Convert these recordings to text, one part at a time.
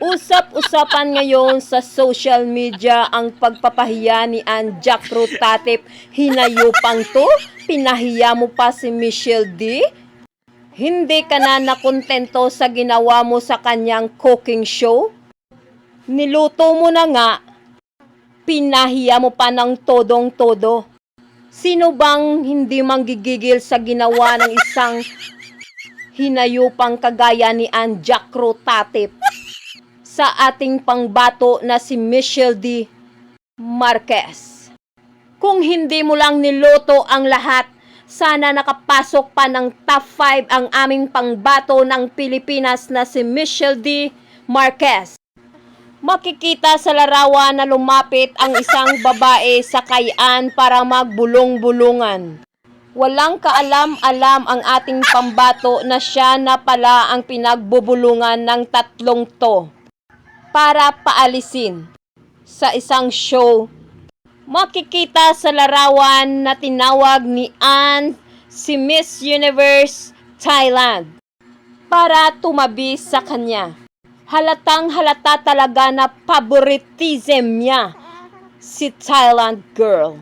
Usap-usapan ngayon sa social media ang pagpapahiya ni Jack Rotatip. Hinayupang to? Pinahiya mo pa si Michelle D? Hindi ka na nakontento sa ginawa mo sa kanyang cooking show? Niluto mo na nga, pinahiya mo pa ng todong-todo. Sino bang hindi manggigigil sa ginawa ng isang hinayupang kagaya ni Jack Rotatip sa ating pangbato na si Michelle D. Marquez? Kung hindi mo lang niluto ang lahat, sana nakapasok pa ng top 5 ang aming pangbato ng Pilipinas na si Michelle D. Marquez. Makikita sa larawan na lumapit ang isang babae sa kayan para magbulong-bulungan. Walang kaalam-alam ang ating pambato na siya na pala ang pinagbubulungan ng tatlong to para paalisin sa isang show. Makikita sa larawan na tinawag ni Anne si Miss Universe Thailand para tumabi sa kanya. Halatang halata talaga na favoritism niya si Thailand girl.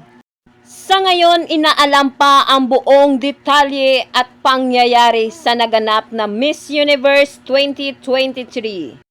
Sa ngayon, inaalam pa ang buong detalye at pangyayari sa naganap na Miss Universe 2023.